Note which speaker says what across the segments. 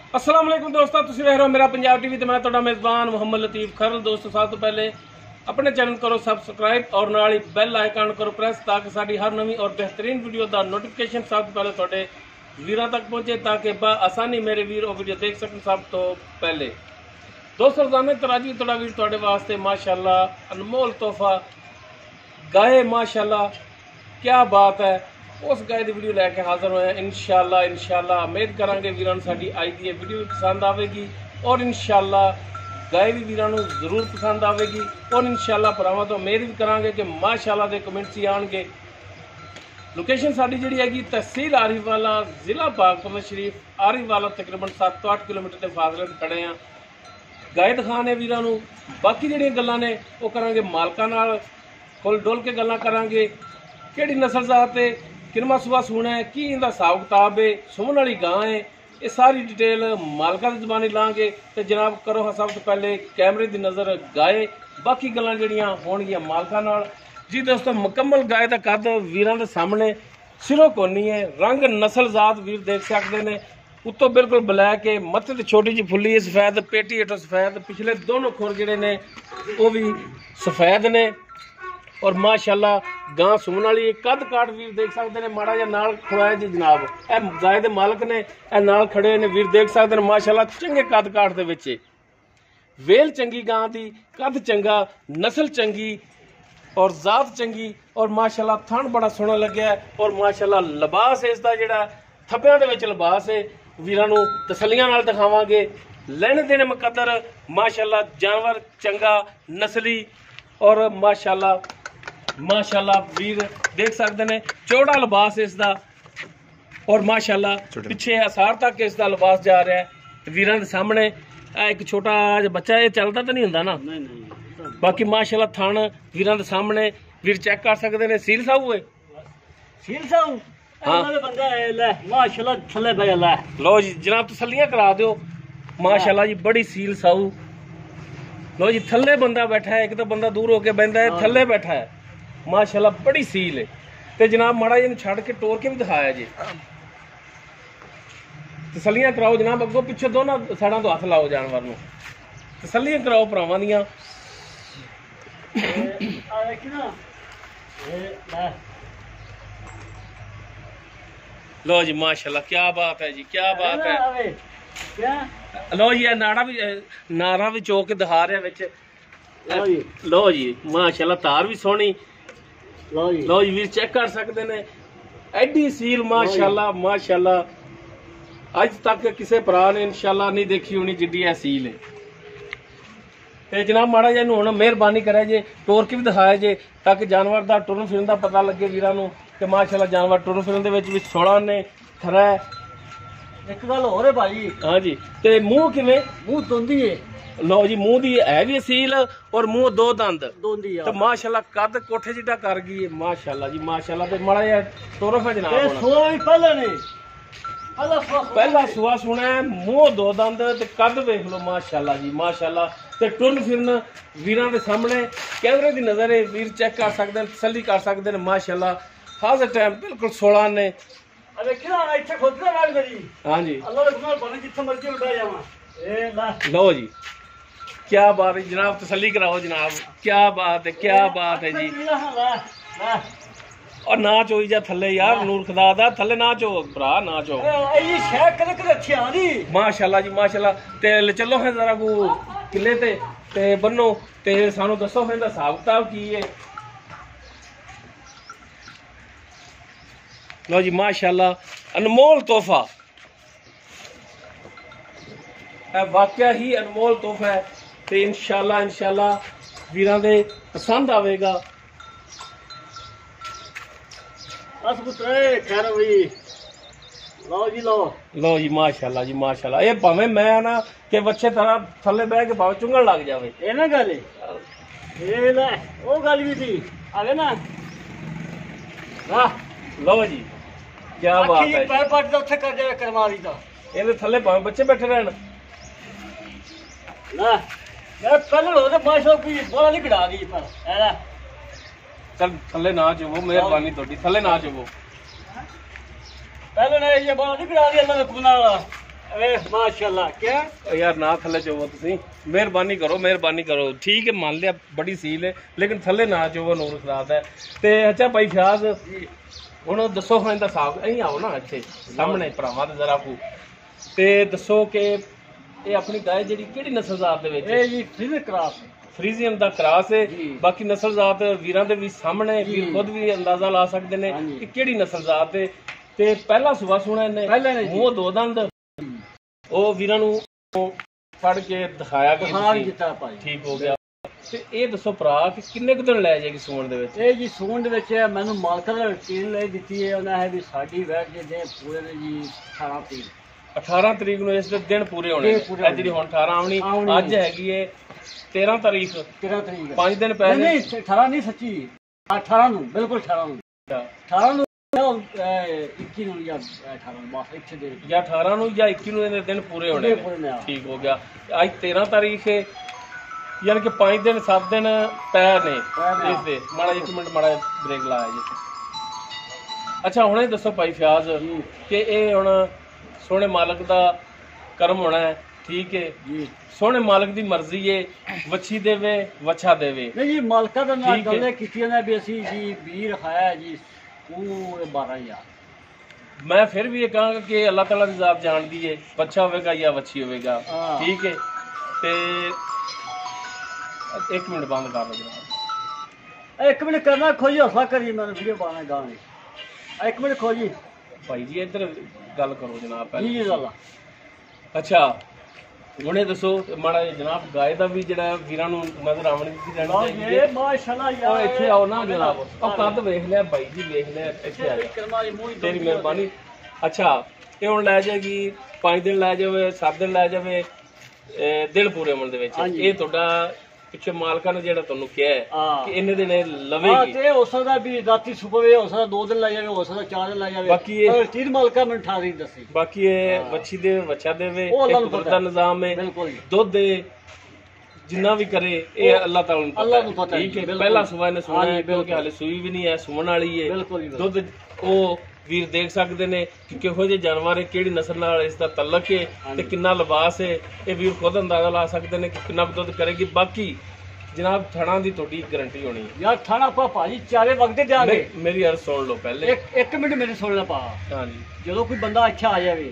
Speaker 1: अस्सलाम वालेकुम दोस्तों, तुसीं देख रहे हो मेरा पंजाब टीवी। तो मैं तुहाडा मेज़बान मुहम्मद लतीफ़ खरल। दोस्तों, सब तो पहले अपने चैनल करो सबसक्राइब और नाल ही बैल आइकन करो प्रेस, ताकि साडी हर नवी और बेहतरीन वीडियो का नोटिफिकेशन सब तो पहले तुहाडे वीरां तक पहुंचे, ताकि आसानी मेरे वीर वो वीडियो देख सकन सब तो पहले। दोस्तों, रोजाना तराजी तुहाडा वीर तुहाडे वास्ते माशाअल्लाह अनमोल तोहफा गाए, माशाअल्लाह क्या बात है, उस गाय की वीडियो लैके हाजिर होए इंशाअल्लाह उम्मीद करांगे वीरां नूं साडी अज दी वीडियो भी पसंद आवेगी और इंशाअल्लाह गाय भी वीरां नूं जरूर पसंद आवेगी और इंशाअल्लाह भरावां तो उम्मीद भी करांगे कि माशाअल्लाह दे कमेंट्स ही आउणगे। लोकेशन साडी जिहड़ी हैगी तहसील आरिफवाला, जिला पाकपतन शरीफ, आरिफवाला तकरीबन 7 तो 8 किलोमीटर के फासले ते खड़े हैं। गाय दिखाने वीरां नूं बाकी जिहड़ियां गल्लां ने वो करांगे मालकां नाल खुल डुल के गल्लां करांगे, किहड़ी नस्ल जात है, किनवा सुबह सूना है, की इनका हिसाब किताब है, सुमन वाली गां है, ये सारी डिटेल मालका की जबानी लाँगे। तो जनाब करो सब तो पहले कैमरे की नज़र गाय, बाकी गल्लां जिहड़ियां होणगियां मालका नाल। जी दोस्तों, मुकम्मल गाय का कद वीरां दे सामने सिरों कोनी है, रंग नस्ल जात वीर देख सकते हैं। उत्तों बिल्कुल ब्लैक है, मत्थे ते छोटी जी फुल्ली है सफेद, पेटी हेठों सफेद, पिछले दोनों खुर जिहड़े ने वो भी सफेद ने और माशाअल्लाह गां सुमन वाली कद काट वीर देख सकते हैं। माड़ा जिहा नाल खड़ोया जी जनाब, ए गाय दे मालक ने ए नाल खड़े ने वीर देख सकते हैं। माशाअल्लाह चंगे कद काट दे विच वेल चंगी गां दी, कद चंगा, नस्ल चंगी और जात चंगी और माशाअल्लाह थण बड़ा सोहना लग्या और माशाअल्लाह लिबास इसदा जिहड़ा थब्बियां दे विच लिबास है वीरां नूं तसल्लियां नाल दिखावांगे। लेने देने मुकद्दर माशाअल्लाह जानवर चंगा नस्ली और माशाअल्लाह वीर देख सकते हैं चौड़ा लिबास इसका और माशाअल्लाह पिछे असार तक इसका लिबास जा रहा है वीरां दे सामने। एक छोटा बच्चा ये चलता तो नहीं होंदा ना, बाकी माशाअल्लाह थण वीरां दे सामने वीर चेक कर सकते हैं। सील साहू है,
Speaker 2: सील साहू
Speaker 1: हाँ
Speaker 2: बंदा है, ले माशाअल्लाह थल्ले बह ला।
Speaker 1: लो जी जनाब तसल्लियां करा दो, माशाअल्लाह जी बड़ी सील साहू। लो जी थल्ले बंदा बैठा है, एक तो बंदा दूर होके बहता है, थल्ले बैठा है, माशाअल्लाह बड़ी सील है। तो जनाब माड़ा जी छड़ के टोर के भी दिखाया जी, तसल्लियां कराओ जनाब, अगों पिछे दोनों साइडों तो हथ लाओ जानवर नूं, तसल्लियां कराओ भरावां दियां। लो जी माशाअल्लाह क्या बात है जी, क्या बात है। लो जी नारा भी चौक के दिखा रहा विच। लो जी माशाअल्लाह तार भी सोहनी। लो जी वीर चेक कर सकते हैं, एडी सील माशाअल्लाह अज तक किसी भरा ने इंशाअल्लाह नहीं देखी होनी जिड्डी है सील है। ते जनाब माड़ा जिहा हुण मेहरबानी करे जे टोर के भी दिखाया जे, ताकि जानवर का टुरन फिरन का पता लगे वीरां नूं कि माशाअल्लाह जानवर टुरन फिरन दे विच भी सोहणा ने खरा है।
Speaker 2: एक गल होर है भाई,
Speaker 1: हाँ जी, ते मुंह किवें?
Speaker 2: मुंह दोंदी है।
Speaker 1: लो जी मुंह दी है भी सील और मुंह दो दंद
Speaker 2: दोंदी है,
Speaker 1: तो माशाअल्लाह कद कोठे जिड्डा कर गई है माशाअल्लाह जी माशाअल्लाह। ते माड़ा जिहा टुर फिर जनाब
Speaker 2: ये सोई पहले नहीं
Speaker 1: पहला सुआ सुना है, मुंह दो दंद ते कद वेख लो माशाअल्लाह जी माशाअल्लाह। ते टुरन फिरन वीरां दे सामने कैमरे दी नजर है, वीर चेक कर सकते हैं, तसल्ली कर सकते हैं माशाअल्लाह। हाज़िर टाइम बिल्कुल 16 ने।
Speaker 2: अरे क्या इत्थे खोदना राज करी।
Speaker 1: हाँ जी
Speaker 2: अल्लाह दे गुनाह बने जिथे मर्जी उठा जावा। ए ला
Speaker 1: लो जी क्या बात है जनाब, तसल्ली कराओ जनाब, क्या बात है, क्या बात है जी। और ना चो जा थले यार, नूर खुदा दा थले ना चो भरा, ना चो
Speaker 2: ये शय कदे कदे अच्छी आंदी
Speaker 1: माशाअल्लाह जी माशाअल्लाह। ते चलो है जरा को किले ते बनो ते सानू दसो है हिसाब किताब की है। लो जी माशाअल्लाह अनमोल तोहफा है, वाकया ही अनमोल तोहफा है। तो इंशाअल्लाह वीरां दे पसंद आवेगा।
Speaker 2: बस पुत्रे खैर हुई। लो जी
Speaker 1: जी माशाअल्लाह जी माशाअल्लाह। ये भावें मैं ना कि बच्चे तरह थले बह के भावें चुंगन लग जावे,
Speaker 2: ये ना गल ये ले वो गल भी थी आगे ना। वाह
Speaker 1: लो जी क्या बात है,
Speaker 2: पैर पट उत्थे कर जावे करवा दी ता
Speaker 1: ये थले भावें बच्चे बैठे रहन
Speaker 2: ना। यार पहले हो तो माशा की बोला नहीं कढ़ा दी पर ऐला
Speaker 1: चल थले ना चुवो, मेहरबानी थोड़ी थले ना चुवो।
Speaker 2: पहले ने ये बोला नहीं कढ़ा दी अल्लाह ने कुना वाला माशाल्लाह क्या
Speaker 1: यार ना थले चोवो तुसी मेहरबानी करो ठीक है मान लिया बड़ी सील है लेकिन थले ना चोवो नूर खराब है ते अच्छा भाई फ्याज हुण दसो हां दा साहब अहीं आओ ना इत्थे सामने भरावां दे जरा को ते दसो कि ਇਹ ਆਪਣੀ ਗਾय ਜਿਹੜੀ ਕਿਹੜੀ ਨਸਲ ਜ਼ਾਤ ਦੇ ਵਿੱਚ
Speaker 2: ਇਹ ਜੀ ਫ੍ਰੀਜ਼ੀਅਨ ਕ੍ਰਾਸ
Speaker 1: ਫਰੀਜ਼ੀਅਨ ਦਾ ਕ੍ਰਾਸ ਹੈ ਬਾਕੀ ਨਸਲ ਜ਼ਾਤ ਵੀਰਾਂ ਦੇ ਵੀ ਸਾਹਮਣੇ ਵੀਰ ਖੁਦ ਵੀ ਅੰਦਾਜ਼ਾ ਲਾ ਸਕਦੇ ਨੇ ਕਿ ਕਿਹੜੀ ਨਸਲ ਜ਼ਾਤ ਹੈ ਤੇ ਪਹਿਲਾ ਸੁਭਾ ਸੁਣਾ ਇਹਨੇ ਮੂੰਹ ਦੋ ਦੰਦ ਉਹ ਵੀਰਾਂ ਨੂੰ ਫੜ ਕੇ ਦਿਖਾਇਆ ਕਿ ਠੀਕ ਹੋ ਗਿਆ ਤੇ ਇਹ ਦੱਸੋ ਭਰਾ ਕਿ ਕਿੰਨੇ ਕੁ ਦਿਨ ਲੈ ਜਾਏਗੀ ਸੂਣ ਦੇ ਵਿੱਚ
Speaker 2: ਇਹ ਜੀ ਸੂਣ ਦੇ ਵਿੱਚ ਮੈਨੂੰ ਮਾਲਕਾਂ ਨੇ ਰੁਟੀਨ ਲੈ ਦਿੱਤੀ ਹੈ ਉਹਨਾਂ ਹੈ ਵੀ ਸਾਡੀ ਵੈਟ ਦੇ ਦਿਨ ਪੂਰੇ ਨੇ ਜੀ
Speaker 1: 18 ਤਰੀਕ ਨੂੰ ਇਸ ਦੇ ਦਿਨ ਪੂਰੇ ਹੋਣੇ ਇਹ ਜਿਹੜੀ ਹੁਣ 18 ਆਉਣੀ ਅੱਜ ਹੈਗੀ ਏ 13 ਤਰੀਕ 5 ਦਿਨ ਪਹਿਲੇ
Speaker 2: ਨਹੀਂ 18 ਨਹੀਂ ਸੱਚੀ 18 ਨੂੰ ਬਿਲਕੁਲ 18 ਨੂੰ 18 ਨੂੰ 21 ਨੂੰ ਜਾਂ 18 ਨੂੰ ਬਸ ਇੱਥੇ ਦੇ
Speaker 1: ਜਾਂ 18 ਨੂੰ ਜਾਂ 21 ਨੂੰ ਇਹਦੇ ਦਿਨ ਪੂਰੇ ਹੋਣੇ ਠੀਕ ਹੋ ਗਿਆ ਅੱਜ 13 ਤਾਰੀਖ ਹੈ ਯਾਨੀ ਕਿ 5 ਦਿਨ 7 ਦਿਨ ਪੈ ਨੇ ਇਸ ਦੇ ਮਾੜਾ ਇੱਕ ਮਿੰਟ ਮਾੜਾ ਬ੍ਰੇਕ ਲਾਇਆ ਜੀ ਅੱਛਾ ਹੁਣੇ ਦੱਸੋ ਭਾਈ ਫਿਆਜ਼ ਕਿ ਇਹ ਹੁਣ ਸੋਹਣੇ ਮਾਲਕ ਦਾ ਕਰਮ ਹੋਣਾ ਹੈ ਠੀਕ ਹੈ ਜੀ ਸੋਹਣੇ ਮਾਲਕ ਦੀ ਮਰਜ਼ੀ ਹੈ ਵੱਛੀ ਦੇਵੇ ਵੱਛਾ ਦੇਵੇ
Speaker 2: ਨਹੀਂ ਜੀ ਮਾਲਕਾਂ ਦਾ ਨਾਲ ਗੱਲੇ ਕੀਤੀਆਂ ਨੇ ਵੀ ਅਸੀਂ ਜੀ ਵੀ ਰਖਾਇਆ ਜੀ ਉਹ 12000
Speaker 1: ਮੈਂ ਫਿਰ ਵੀ ਇਹ ਕਹਾਂਗਾ ਕਿ ਅੱਲਾਹ ਤਾਲਾ ਦੀ ਜ਼ਾਤ ਜਾਣਦੀ ਹੈ ਬੱਚਾ ਹੋਵੇਗਾ ਜਾਂ ਵੱਛੀ ਹੋਵੇਗਾ ਠੀਕ ਹੈ ਤੇ ਇੱਕ ਮਿੰਟ ਬੰਦ ਕਰ ਲਓ ਜਨਾਬ
Speaker 2: ਇੱਕ ਮਿੰਟ ਕਰਨਾ ਖੋਜੀ ਹੌਸਲਾ ਕਰੀ ਮੈਂ ਵੀਡੀਓ ਪਾਣਾ ਗਾਣੇ ਇੱਕ ਮਿੰਟ ਖੋਜੀ
Speaker 1: ਭਾਈ ਜੀ ਇੱਧਰ ਗੱਲ ਕਰੋ ਜਨਾਬ
Speaker 2: ਪਹਿਲਾਂ ਜੀ ਗੱਲ
Speaker 1: ਅੱਛਾ ਹੁਣੇ ਦੱਸੋ ਮਾੜਾ ਜਨਾਬ ਗਾਏ ਦਾ ਵੀ ਜਿਹੜਾ ਵੀਰਾਂ ਨੂੰ ਨਜ਼ਰ ਆਉਣ ਦੀ ਰਹਿਣੀ ਚਾਹੀਦੀ ਹੈ
Speaker 2: ਮਾਸ਼ਾਅੱਲਾ ਯਾਰ
Speaker 1: ਇੱਥੇ ਆਓ ਨਾ ਜਨਾਬ ਉਹ ਕੱਦ ਵੇਖ ਲਿਆ ਭਾਈ ਜੀ ਵੇਖ ਲਿਆ ਇੱਥੇ ਆ ਜਾ ਤੇਰੀ ਮਿਹਰਬਾਨੀ ਅੱਛਾ ਇਹ ਹੁਣ ਲੈ ਜਾਏਗੀ 5 ਦਿਨ ਲੈ ਜਾਵੇ 7 ਦਿਨ ਲੈ ਜਾਵੇ ਦਿਨ ਪੂਰੇ ਹੋਣ ਦੇ ਵਿੱਚ ਇਹ ਤੁਹਾਡਾ ਪਿੱਛੇ ਮਾਲਕਾਂ ਨੇ ਜਿਹੜਾ ਤੁਹਾਨੂੰ ਕਿਹਾ ਹੈ ਕਿ ਇੰਨੇ ਦਿਨ ਲਵੇਗੀ
Speaker 2: ਤੇ ਹੋ ਸਕਦਾ ਵੀ ਰਾਤੀ ਸੁਬਹ ਹੋ ਸਕਦਾ 2 ਦਿਨ ਲੈ ਜਾਵੇ ਹੋ ਸਕਦਾ 4 ਦਿਨ ਲੈ ਜਾਵੇ
Speaker 1: ਬਾਕੀ ਇਹ
Speaker 2: ਚੀਜ਼ ਮਾਲਕਾਂ ਮੈਨੂੰ ਠਾ ਰਹੀ ਦੱਸੀ
Speaker 1: ਬਾਕੀ ਇਹ ਵੱਛੀ ਦੇ ਵੱਛਾ ਦੇਵੇ ਇਹ ਕੁਦਰਤ ਦਾ ਨਿਜ਼ਾਮ ਹੈ ਦੁੱਧ ਦੇ ਜਿੰਨਾ ਵੀ ਕਰੇ ਇਹ ਅੱਲਾਹ ਤਾਲਾ ਨੂੰ ਪਤਾ ਠੀਕ ਹੈ ਪਹਿਲਾ ਸੁਬਹ ਨੇ ਸੁਣਿਆ ਕਿਉਂਕਿ ਹਾਲੇ ਸੂਈ ਵੀ ਨਹੀਂ ਹੈ ਸੁਣਨ ਵਾਲੀ ਹੈ ਦੁੱਧ ਉਹ ਵੀਰ ਦੇਖ ਸਕਦੇ ਨੇ ਕਿ ਕਿਹੋ ਜਿਹੇ ਜਾਨਵਰ ਹੈ ਕਿਹੜੀ ਨਸਲ ਨਾਲ ਇਸ ਦਾ ਤਲਕ ਹੈ ਤੇ ਕਿੰਨਾ ਲਿਬਾਸ ਹੈ ਇਹ ਵੀਰ ਖੁਦ ਅੰਦਾਜ਼ਾ ਲਾ ਸਕਦੇ ਨੇ ਕਿ ਕਿੰਨਾ ਦੁੱਧ ਕਰੇਗੀ ਬਾਕੀ ਜਨਾਬ ਥਣਾ ਦੀ ਤੁਹਾਡੀ ਗਾਰੰਟੀ ਹੋਣੀ ਹੈ
Speaker 2: ਯਾਰ ਥਣਾ ਆਪਾਂ ਭਾਜੀ ਚਾਰੇ ਵਕਤ ਦੇਾਂਗੇ
Speaker 1: ਮੇਰੀ ਅਰਜ਼ ਸੁਣ ਲਓ ਪਹਿਲੇ
Speaker 2: ਇੱਕ ਮਿੰਟ ਮੇਰੇ ਸੁਣ ਲੈ ਪਾ
Speaker 1: ਹਾਂਜੀ ਜਦੋਂ
Speaker 2: ਕੋਈ ਬੰਦਾ ਅੱਛਾ ਆ ਜਾਵੇ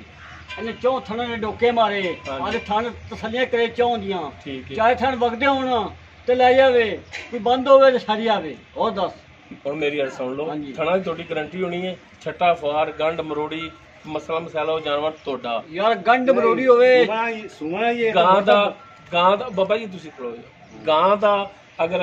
Speaker 2: ਇਹਨੇ ਚੌਂ ਥਣਾ ਨੇ ਡੋਕੇ ਮਾਰੇ ਆਦੇ ਥਣ ਤਸੱਲੀਆਂ ਕਰੇ ਚੌਂ ਦੀਆਂ ਚਾਹੇ ਥਣ ਵਗਦੇ ਹੋਣ ਤੇ ਲੈ ਜਾਵੇ ਕੋਈ ਬੰਦ ਹੋਵੇ ਤੇ ਸਾਰੀ ਆਵੇ ਹੋਰ ਦੱਸ
Speaker 1: ਹੁਣ ਮੇਰੀ ਅਰਜ਼ ਸੁਣ ਲਓ ਥਣਾ ਦੀ ਤੁਹਾਡੀ ਗਾਰੰਟੀ ਹੋਣੀ ਹੈ ਛੱਟਾ ਫਾਰ ਗੰਢ ਮਰੋੜੀ ਮਸਲਾ ਮਸਾਲਾ ਉਹ ਜਾਨਵਰ ਤੁਹਾਡਾ
Speaker 2: ਯਾਰ ਗੰਢ ਮਰੋੜੀ ਹੋਵੇ
Speaker 1: ਗਾਂ ਦਾ ਬਾਬਾ ਜੀ ਤੁਸੀਂ ਖੜੋ ਗਾਂ ਦਾ ਅਗਰ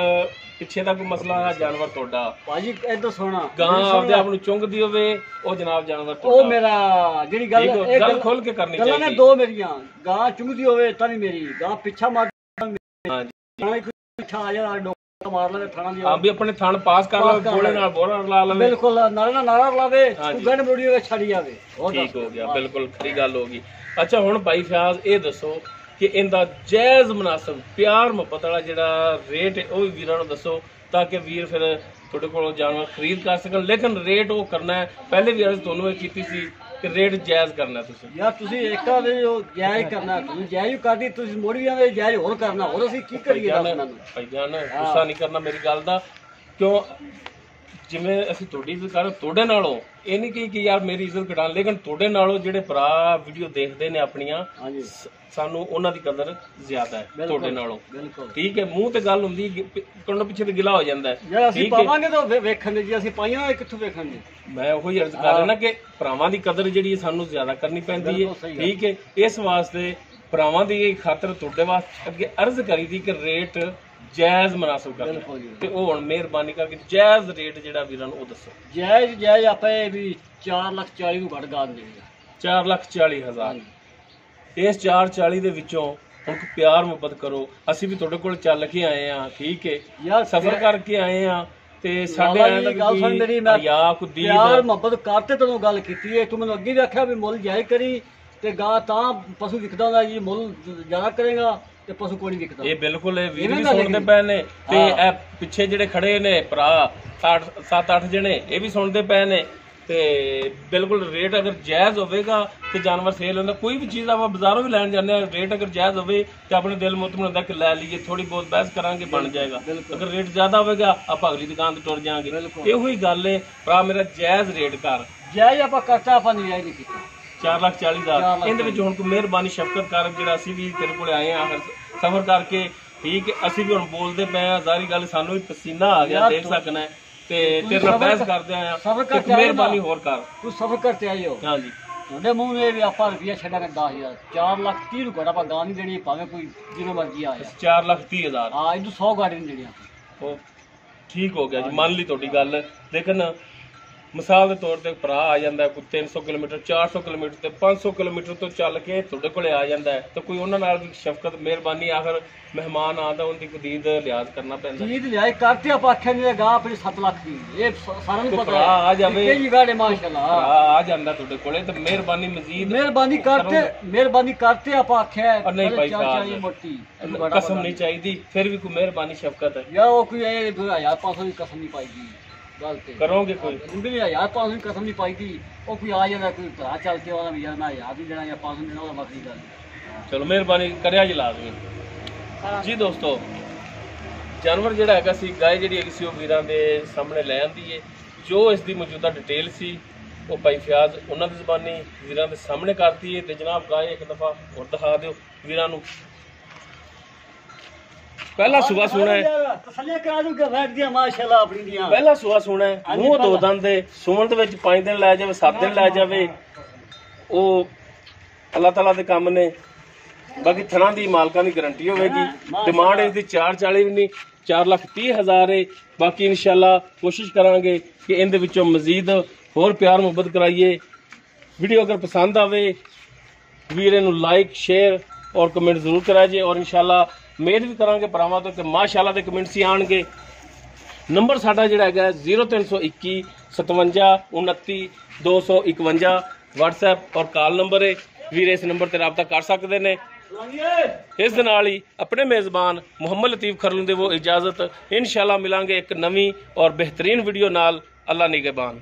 Speaker 1: ਪਿੱਛੇ ਦਾ ਕੋਈ ਮਸਲਾ ਜਾਨਵਰ ਤੁਹਾਡਾ
Speaker 2: ਭਾਜੀ ਏਦਾਂ ਸੋਣਾ
Speaker 1: ਗਾਂ ਆਪਦੇ ਆਪ ਨੂੰ ਚੁੰਗਦੀ ਹੋਵੇ ਉਹ ਜਨਾਬ ਜਾਨਵਰ ਤੁਹਾਡਾ
Speaker 2: ਉਹ ਮੇਰਾ ਜਿਹੜੀ ਗੱਲ
Speaker 1: ਖੋਲ ਕੇ ਕਰਨੀ ਚਾਹੀਦੀ
Speaker 2: ਗੱਲਾਂ ਨੇ ਦੋ ਮੇਰੀਆਂ ਗਾਂ ਚੁੰਗਦੀ ਹੋਵੇ ਤਾਂ ਨਹੀਂ ਮੇਰੀ ਗਾਂ ਪਿੱਛਾ ਮਾਰ ਹਾਂਜੀ ਪਿੱਛਾ ਆ ਜਾ ਮਾਰ ਲਵੇ ਥਾਣਾ ਦੀ
Speaker 1: ਆ ਵੀ ਆਪਣੇ ਥਣ ਪਾਸ ਕਰ ਲਵੇ ਗੋਲੇ ਨਾਲ ਬੋਰਾ ਲਾ ਲਵੇ
Speaker 2: ਬਿਲਕੁਲ ਨਾਰਾ ਲਾਵੇ ਗੰਢ ਮਰੋੜੀ ਹੋਵੇ ਛੱਡੀ ਜਾਵੇ
Speaker 1: ਠੀਕ ਹੋ ਗਿਆ ਬਿਲਕੁਲ ਖਰੀ ਗੱਲ ਹੋ ਗਈ ਅੱਛਾ ਹੁਣ ਭਾਈ ਫਿਆਜ਼ ਇਹ ਦੱਸੋ ਕਿ ਇਹਦਾ ਜਾਇਜ਼ ਮੁਨਾਸਬ ਪਿਆਰ ਮੁਹੱਬਤ ਵਾਲਾ ਜਿਹੜਾ ਰੇਟ ਹੈ ਉਹ ਵੀ ਵੀਰਾਂ ਨੂੰ ਦੱਸੋ ਤਾਂ ਕਿ ਵੀਰ ਫਿਰ ਤੁਹਾਡੇ ਕੋਲੋਂ ਜਾਨਵਰ ਖਰੀਦ ਕਰ ਸਕਣ ਲੇਕਿਨ ਰੇਟ ਉਹ ਕਰਨਾ ਹੈ ਪਹਿਲੇ ਵੀ ਅਸੀਂ ਤੁਹਾਨੂੰ ਇਹ ਕੀਤੀ ਸੀ ਕਿ ਰੇਟ ਜਾਇਜ਼ ਕਰਨਾ ਤੁਸੀਂ
Speaker 2: ਯਾਰ ਤੁਸੀਂ ਏਕਾ ਦੇ ਜੋ ਜਾਇਜ਼ ਕਰਨਾ ਤੁਸੀਂ ਜਾਇਜ਼ ਕਰਦੀ ਤੁਸੀਂ ਮੋੜੀਆਂ ਦੇ ਜਾਇਜ਼ ਹੋਰ ਕਰਨਾ ਹੋਰ ਅਸੀਂ ਕੀ ਕਰੀਏ
Speaker 1: ਭਾਈ ਜਾਨ ਗੁੱਸਾ ਨਹੀਂ ਕਰਨਾ ਮੇਰੀ ਗੱਲ ਦਾ ਕਿਉਂ ਜਿਵੇਂ ਅਸੀਂ ਤੁਹਾਡੀ ਇੱਜ਼ਤ ਕਰ ਤੁਹਾਡੇ ਨਾਲੋਂ ਇਹ ਨਹੀਂ ਕਿ ਯਾਰ ਮੇਰੀ ਇੱਜ਼ਤ ਘਟਾਣ ਲੇਕਿਨ ਤੁਹਾਡੇ ਨਾਲੋਂ ਜਿਹੜੇ ਭਰਾ ਵੀਡੀਓ ਦੇਖਦੇ ਨੇ ਆਪਣੀਆਂ ਸਾਨੂੰ ਉਹਨਾਂ ਦੀ ਕਦਰ ਜ਼ਿਆਦਾ ਹੈ ਤੁਹਾਡੇ ਨਾਲੋਂ ਠੀਕ ਹੈ ਮੂੰਹ ਤੇ ਗੱਲ ਹੁੰਦੀ ਕੰਨ ਪਿੱਛੇ ਤੇ ਗਿਲਾ ਹੋ ਜਾਂਦਾ ਹੈ
Speaker 2: ਅਸੀਂ ਪਾਵਾਂਗੇ ਤਾਂ ਵੇਖਣ ਦੇ ਜੀ ਅਸੀਂ ਪਾਈਆਂ ਕਿੱਥੋਂ ਵੇਖਣ ਦੇ
Speaker 1: ਮੈਂ ਉਹੀ ਅਰਜ਼ ਕਰ ਰਿਹਾ ਨਾ ਕਿ ਭਰਾਵਾਂ ਦੀ ਕਦਰ ਜਿਹੜੀ ਸਾਨੂੰ ਜ਼ਿਆਦਾ ਕਰਨੀ ਪੈਂਦੀ ਹੈ ਠੀਕ ਹੈ ਇਸ ਵਾਸਤੇ ਭਰਾਵਾਂ ਦੀ ਖਾਤਰ ਤੁਹਾਡੇ ਵਾਸਤੇ ਅੱਗੇ ਅਰਜ਼ ਕਰੀ ਦੀ ਕਿ ਰੇਟ ਜਾਇਜ਼ ਮੁਨਾਸਬ ਕਰਨਾ ਤੇ ਉਹ ਹੁਣ ਮਿਹਰਬਾਨੀ ਕਰਕੇ ਜਾਇਜ਼ ਰੇਟ ਜਿਹੜਾ ਵੀਰਾਂ ਨੂੰ ਉਹ ਦੱਸੋ
Speaker 2: ਜਾਇਜ਼ ਆਪੇ ਵੀ 4,40,000 ਨੂੰ ਘੱਟ ਗਾ ਦੇਗਾ
Speaker 1: 4,40,000 ਇਸ 4,40,000 ਦੇ ਵਿੱਚੋਂ ਹੁਣ ਪਿਆਰ ਮੁਹੱਬਤ ਕਰੋ ਅਸੀਂ ਵੀ ਤੁਹਾਡੇ ਕੋਲ ਚੱਲ ਕੇ ਆਏ ਆ ਠੀਕ ਹੈ ਸਫ਼ਰ ਕਰਕੇ ਆਏ ਆ ਤੇ ਸਾਡੇ ਆਇਆ ਦਾ
Speaker 2: ਗੱਲ ਸੁਣ ਮੇਰੀ ਮੈਂ ਪਿਆਰ ਮੁਹੱਬਤ ਕਰਤੇ ਤੈਨੂੰ ਗੱਲ ਕੀਤੀ ਹੈ ਤੂੰ ਮੈਨੂੰ ਅੱਗੇ ਵੀ ਆਖਿਆ ਵੀ ਮੁੱਲ ਜਾਇਜ਼ ਕਰੀ ਤੇ ਗਾ ਤਾਂ ਪਸ਼ੂ ਵਿਕਦਾ ਹੁੰਦਾ ਜੀ ਮੁੱਲ ਜ਼ਿਆਦਾ ਕਰੇਗਾ ਤੇ ਪਸ਼ੂ ਕੋਈ ਨਹੀਂ ਵਿਕਦਾ
Speaker 1: ਇਹ ਬਿਲਕੁਲ ਇਹ ਵੀਰ ਵੀ ਸੁਣਦੇ ਪਏ ਨੇ ਤੇ ਇਹ ਪਿੱਛੇ ਜਿਹੜੇ ਖੜੇ ਨੇ ਭਰਾ 7-8 ਜਣੇ ਇਹ ਵੀ ਸੁਣਦੇ ਪਏ ਨੇ ਤੇ ਬਿਲਕੁਲ ਰੇਟ ਅਗਰ ਜਾਇਜ਼ ਹੋਵੇਗਾ ਤੇ ਜਾਨਵਰ ਸੇਲ ਹੁੰਦਾ। ਕੋਈ ਵੀ ਚੀਜ਼ ਆਪਾਂ ਬਾਜ਼ਾਰੋਂ ਵੀ ਲੈਣ ਜਾਂਦੇ ਆ, ਰੇਟ ਅਗਰ ਜਾਇਜ਼ ਹੋਵੇ ਤੇ ਆਪਣੇ ਦਿਲ ਮੁਤਮਨ ਹੁੰਦਾ ਕਿ ਲੈ ਲਈਏ, ਥੋੜੀ ਬਹੁਤ ਬਹਿਸ ਕਰਾਂਗੇ ਬਣ ਜਾਏਗਾ। ਅਗਰ ਰੇਟ ਜ਼ਿਆਦਾ ਹੋਵੇਗਾ ਆਪਾਂ ਅਗਲੀ ਦੁਕਾਨ ਤੇ ਟੁਰ ਜਾਾਂਗੇ। ਇਹੋ ਹੀ ਗੱਲ ਹੈ ਭਰਾ ਮੇਰਾ, ਜਾਇਜ਼ ਰੇਟ ਕਰ।
Speaker 2: ਜਾਇਜ਼ ਆਪਾਂ ਕਰਤਾ, ਆਪਾਂ ਨਹੀਂ ਜਾਇਜ਼ ਨਹੀਂ ਕੀਤਾ।
Speaker 1: 4,40,000 ਇਹਦੇ ਵਿੱਚ ਹੁਣ ਕੋਈ ਮਿਹਰਬਾਨੀ ਸ਼ਫਕਤ ਕਰ, ਜਿਹੜਾ ਅਸੀਂ ਵੀ ਤੇਰੇ ਕੋਲ ਆਏ ਆ ਸਫਰ ਕਰਕੇ, ਠੀਕ ਹੈ ਅਸੀਂ ਵੀ ਹੁਣ ਬੋਲਦੇ ਪਏ ਆ, ਜ਼ਾਰੀ ਗੱਲ ਸਾਨੂੰ ਵੀ ਪਸੀਨਾ ਆ ਗਿਆ, ਦੇਖ ਸਕਣਾ ਤੇ ਤੇਰੇ ਨਾਲ ਬਹਿਸ ਕਰਦੇ ਆ। ਮਿਹਰਬਾਨੀ ਹੋਰ ਕਰ,
Speaker 2: ਤੂੰ ਸਫਰ ਕਰਤੇ ਆਇਓ।
Speaker 1: ਹਾਂਜੀ
Speaker 2: ਤੁਹਾਡੇ ਮੂੰਹ ਨੇ ਵੀ ਆਪਾਂ ਰੁਪਈਆ ਛੱਡਾਂਗੇ 10,000, 4,30,000 ਨੂੰ ਆਪਾਂ ਗਾਂ ਨਹੀਂ ਦੇਣੀ, ਭਾਵੇਂ ਕੋਈ ਜਿਵੇਂ ਮਰਜ਼ੀ ਆ ਜਾਏ।
Speaker 1: 4,30,000
Speaker 2: ਹਾਂ, ਇਹਨੂੰ 100 ਗਾੜੀ ਨਹੀਂ ਦੇਣੀ ਆਪਾਂ।
Speaker 1: ਉਹ ਠੀਕ ਹੋ ਗਿਆ ਜੀ, ਮੰਨ ਲਈ ਤੁਹਾਡੀ ਗੱਲ। ਲੇਕਿਨ ਮਿਸਾਲ ਦੇ ਤੌਰ ਤੇ ਭਰਾ ਆ ਜਾਂਦਾ ਕੋਈ 300 ਕਿਲੋਮੀਟਰ, 400 ਕਿਲੋਮੀਟਰ ਤੇ 500 ਕਿਲੋਮੀਟਰ ਤੋਂ ਚੱਲ ਕੇ ਤੁਹਾਡੇ ਕੋਲੇ ਆ ਜਾਂਦਾ ਹੈ, ਤੇ ਕੋਈ ਉਹਨਾਂ ਨਾਲ ਸ਼ਫਕਤ ਮਿਹਰਬਾਨੀ, ਆਖਰ ਮਹਿਮਾਨ ਆਉਂਦਾ ਉਹਦੀ ਕਦੀਦ ਲਿਹਾਜ਼ ਕਰਨਾ ਪੈਂਦਾ।
Speaker 2: ਕਦੀਦ ਲਿਹਾਜ਼ ਕਰਤੇ ਆਪਾਂ ਆਖਿਆ ਨਹੀਂ ਗਾਂ ਆਪਣੀ 7 ਲੱਖ ਦੀ, ਇਹ ਸਾਰਿਆਂ ਨੂੰ ਪਤਾ
Speaker 1: ਆ ਜਾਵੇ
Speaker 2: ਕਈ ਗਾੜੇ ਮਾਸ਼ਾਅੱਲਾ
Speaker 1: ਆ ਜਾਂਦਾ ਤੁਹਾਡੇ ਕੋਲੇ, ਤੇ ਮਿਹਰਬਾਨੀ ਮਜ਼ੀਦ
Speaker 2: ਮਿਹਰਬਾਨੀ ਕਰਤੇ ਆਪਾਂ ਆਖਿਆ
Speaker 1: ਨਹੀਂ ਭਾਈ
Speaker 2: ਸਾਹਿਬ ਮੋਟੀ
Speaker 1: ਕਸਮ ਨਹੀਂ ਚਾਹੀਦੀ, ਫਿਰ ਵੀ ਕੋਈ ਮਿਹਰਬਾਨੀ ਸ਼ਫਕਤ ਹੈ
Speaker 2: ਯਾ ਉਹ ਕੋਈ ਇਹ 2,500 ਦੀ ਕਸਮ ਨਹੀਂ ਪਾਈਦੀ ਗੱਲ ਤੇ
Speaker 1: ਕਰੋਗੇ ਕੋਈ
Speaker 2: 2,500 ਦੀ ਕਸਮ ਨਹੀਂ ਪਾਈਦੀ। ਉਹ ਕੋਈ ਆ ਜਾਂਦਾ ਕੋਈ ਭਰਾ ਚੱਲ ਕੇ ਉਹਦਾ ਵੀ ਯਾਰ ਮੈਂ ਯਾਦ ਹੀ ਦੇਣਾ ਜਾਂ 500 ਦੇਣਾ, ਉਹਦਾ ਵੱਖਰੀ ਗੱਲ।
Speaker 1: ਚਲੋ ਮਿਹਰਬਾਨੀ ਕਰਿਆ ਜੀ ਲਾਜ਼ਮੀ ਜੀ। ਦੋਸਤੋ ਜਾਨਵਰ ਜਿਹੜਾ ਹੈਗਾ ਸੀ, ਗਾਂ ਜਿਹੜੀ ਹੈਗੀ ਸੀ, ਉਹ ਵੀਰਾਂ ਦੇ ਸਾਹਮਣੇ ਲੈ ਆਂਦੀ ਏ। ਜੋ ਇਸ ਦੀ ਮੌਜੂਦਾ ਡਿਟੇਲ ਸੀ ਉਹ ਭਾਈ ਫਿਆਜ਼ ਉਹਨਾਂ ਦੀ ਜ਼ਬਾਨੀ ਵੀਰਾਂ ਦੇ ਸਾਹਮਣੇ ਕਰਤੀ ਏ। ਤੇ ਜਨਾਬ ਗਾਂ ਇੱਕ ਦਫਾ ਹੋਰ ਦਿਖਾ ਦਿਓ ਵੀਰਾਂ ਨੂੰ। ਪਹਿਲਾ ਸੂਆ ਸੋਣਾ ਹੈ,
Speaker 2: ਤਸੱਲੀਆਂ ਕਰਾ ਦੂਗਾ ਬੈਠ ਦੀਆਂ ਮਾਸ਼ਾਅੱਲਾ ਆਪਣੀ ਦੀਆਂ।
Speaker 1: ਪਹਿਲਾ ਸੂਆ ਸੋਣਾ ਹੈ, ਮੂੰਹ ਦੋ ਦੰਦ ਦੇ, ਸੂਣ ਦੇ ਵਿੱਚ 5 ਦਿਨ ਲੈ ਜਾਵੇ, 7 ਦਿਨ ਲੈ ਜਾਵੇ, ਉਹ ਅੱਲਾਹ ਤਾਲਾ ਦੇ ਕੰਮ ਨੇ। ਬਾਕੀ ਥਣਾ ਦੀ ਮਾਲਕਾਂ ਦੀ ਗਰੰਟੀ ਹੋਵੇਗੀ। ਡਿਮਾਂਡ ਇਸ ਦੀ 4,40 ਵੀ ਨਹੀਂ, 4,30,000 ਹੈ। ਬਾਕੀ ਇਨਸ਼ਾਅੱਲਾ ਕੋਸ਼ਿਸ਼ ਕਰਾਂਗੇ ਕਿ ਇਹਦੇ ਵਿੱਚੋਂ ਮਜ਼ੀਦ ਹੋਰ ਪਿਆਰ ਮੁਹੱਬਤ ਕਰਾਈਏ। ਵੀਡੀਓ ਅਗਰ ਪਸੰਦ ਆਵੇ ਵੀਰ ਨੂੰ ਲਾਈਕ ਸ਼ੇਅਰ ਔਰ ਕਮੈਂਟ ਜ਼ਰੂਰ ਕਰਾਇਆ ਜੇ। ਔਰ ਇਨਸ਼ਾਅੱਲਾ ਉਮੀਦ ਵੀ ਕਰਾਂਗੇ ਭਰਾਵਾਂ ਤੋਂ ਕਿ ਮਾਸ਼ਾਅੱਲਾ ਦੇ ਕਮੈਂਟਸ ਹੀ ਆਣਗੇ। ਨੰਬਰ ਸਾਡਾ ਜਿਹੜਾ ਹੈਗਾ 0321 57 29 251 WhatsApp ਔਰ ਕਾਲ ਨੰਬਰ ਹੈ। ਵੀਰ ਇਸ ਨੰਬਰ ਤੇ ਰਾਬਤਾ ਕਰ ਸਕਦੇ ਨੇ। ਇਸ ਦੇ ਨਾਲ ਹੀ ਆਪਣੇ ਮੇਜ਼ਬਾਨ ਮੁਹੰਮਦ ਲਤੀਫ ਖਰਲੂ ਦੇ ਉਹ ਇਜਾਜ਼ਤ। ਇਨਸ਼ਾਅੱਲਾ ਮਿਲਾਂਗੇ ਇੱਕ ਨਵੀਂ ਔਰ ਬਿਹਤਰੀਨ ਵੀਡੀਓ ਨਾਲ। ਅੱਲਾ ਨਿਗਹਿਬਾਨ।